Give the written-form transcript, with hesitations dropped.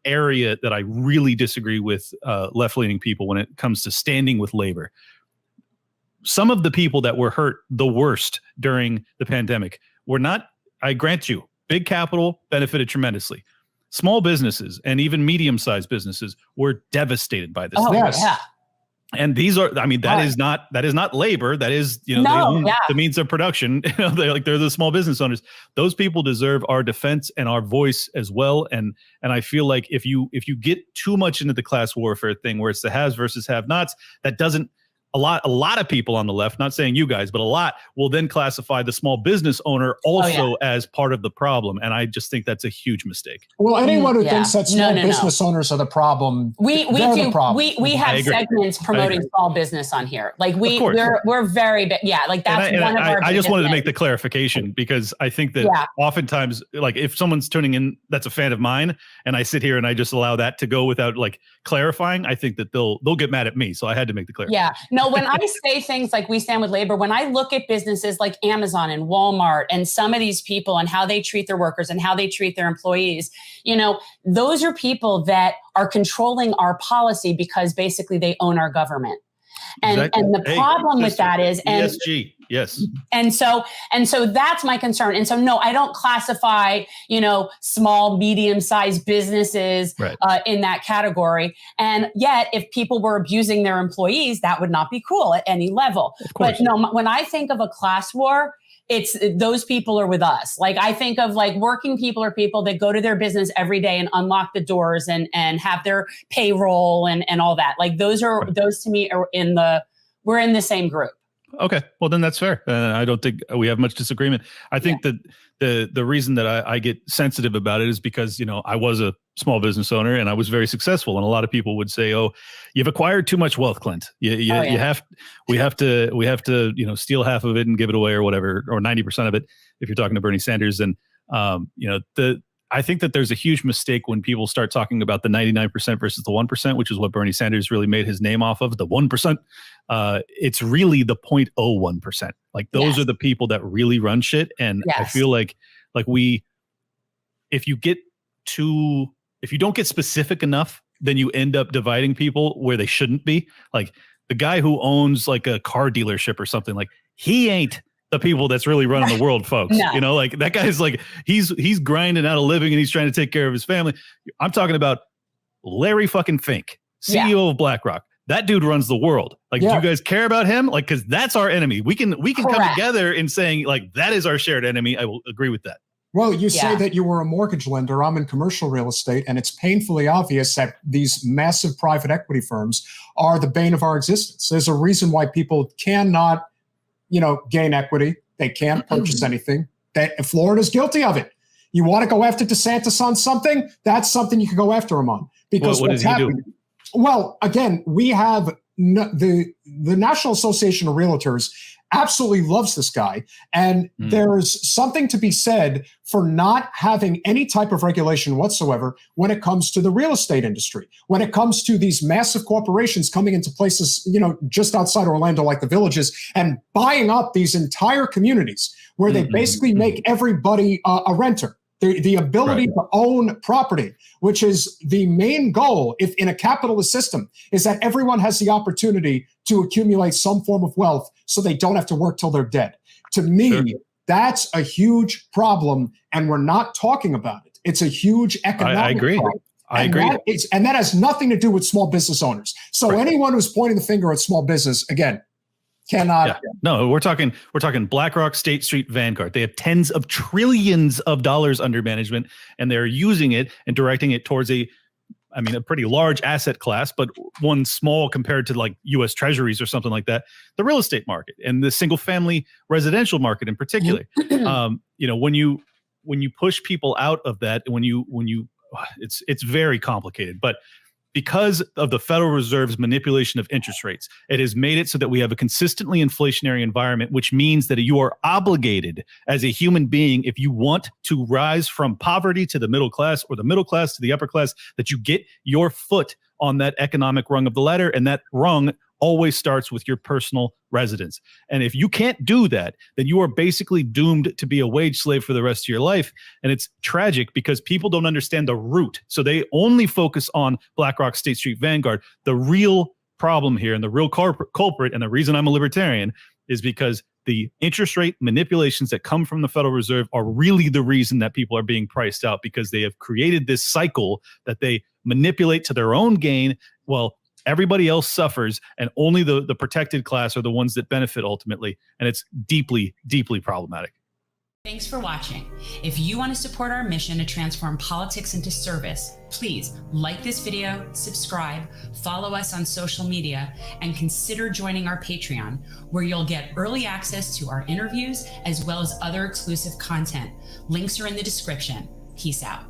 area that I really disagree with left-leaning people when it comes to standing with labor. Some of the people that were hurt the worst during the pandemic were not, I grant you, big capital benefited tremendously. Small businesses and even medium-sized businesses were devastated by this. Oh, Yes. yeah. And these are, I mean, that is not labor. That is, they own the means of production. They're the small business owners. Those people deserve our defense and our voice as well. And I feel like if you get too much into the class warfare thing where it's the haves versus have-nots, that doesn't, a lot of people on the left, not saying you guys, but a lot will then classify the small business owner also as part of the problem. And I just think that's a huge mistake. Well, anyone who thinks that small business owners are the problem, we the problem. We have segments promoting small business on here. Like we're very big. Yeah, like that's one of our. I just wanted to make the clarification because I think that oftentimes, like if someone's tuning in that's a fan of mine, and I sit here and I just allow that to go without like clarifying, I think that they'll get mad at me. So I had to make the clarification. Yeah. No, when I say things like we stand with labor, when I look at businesses like Amazon and Walmart and some of these people and how they treat their workers and how they treat their employees, those are people that are controlling our policy because basically they own our government. And the problem with that is ESG, yes. And so that's my concern. And so no, I don't classify, small, medium-sized businesses in that category. And yet, if people were abusing their employees, that would not be cool at any level. But no, when I think of a class war, it's those people are with us. Like I think of like working people are people that go to their business every day and unlock the doors and have their payroll and all that. Like those to me are we're in the same group. Okay. Well, then that's fair. I don't think we have much disagreement. I think that the reason that I get sensitive about it is because, I was a small business owner and I was very successful. And a lot of people would say, oh, you've acquired too much wealth, Clint. We have to, steal half of it and give it away or whatever, or 90% of it, if you're talking to Bernie Sanders. And, I think that there's a huge mistake when people start talking about the 99% versus the 1%, which is what Bernie Sanders really made his name off of, the 1%. It's really the 0.01%. Like those are the people that really run shit. And I feel like if you don't get specific enough, then you end up dividing people where they shouldn't be. Like the guy who owns like a car dealership or something, like he ain't the people that's really running the world, folks. No. Like that guy's like, he's grinding out a living and he's trying to take care of his family. I'm talking about Larry fucking Fink, CEO of BlackRock. That dude runs the world. Like, do you guys care about him? Like, cause that's our enemy. We can come together in saying like, that is our shared enemy. I will agree with that. Well, you say that you were a mortgage lender. I'm in commercial real estate, and it's painfully obvious that these massive private equity firms are the bane of our existence. There's a reason why people cannot, gain equity. They can't purchase anything. Florida's guilty of it. You want to go after DeSantis on something? That's something you can go after him on. Because what what's does he happening? do? Well, again, we have the National Association of Realtors absolutely loves this guy. And there's something to be said for not having any type of regulation whatsoever when it comes to the real estate industry, when it comes to these massive corporations coming into places, just outside Orlando, like the Villages, and buying up these entire communities where they basically make everybody a renter. The ability to own property, which is the main goal if in a capitalist system, is that everyone has the opportunity to accumulate some form of wealth so they don't have to work till they're dead. To me, that's a huge problem, and we're not talking about it. It's a huge economic problem. I agree. And that has nothing to do with small business owners. So anyone who's pointing the finger at small business, again, cannot. Yeah. No, we're talking BlackRock, State Street, Vanguard. They have tens of trillions of dollars under management, and they're using it and directing it towards a pretty large asset class, but one small compared to like U.S. Treasuries or something like that. The real estate market and the single family residential market in particular. When you push people out of that, it's very complicated, but because of the Federal Reserve's manipulation of interest rates, it has made it so that we have a consistently inflationary environment, which means that you are obligated as a human being, if you want to rise from poverty to the middle class or the middle class to the upper class, that you get your foot on that economic rung of the ladder. And that rung always starts with your personal residence. And if you can't do that, then you are basically doomed to be a wage slave for the rest of your life. And it's tragic because people don't understand the root. So they only focus on BlackRock, State Street, Vanguard. The real problem here and the real culprit, and the reason I'm a libertarian, is because the interest rate manipulations that come from the Federal Reserve are really the reason that people are being priced out, because they have created this cycle that they manipulate to their own gain while everybody else suffers, and only the protected class are the ones that benefit ultimately. And it's deeply, deeply problematic. Thanks for watching. If you want to support our mission to transform politics into service, please like this video, subscribe, follow us on social media, and consider joining our Patreon, where you'll get early access to our interviews as well as other exclusive content. Links are in the description. Peace out.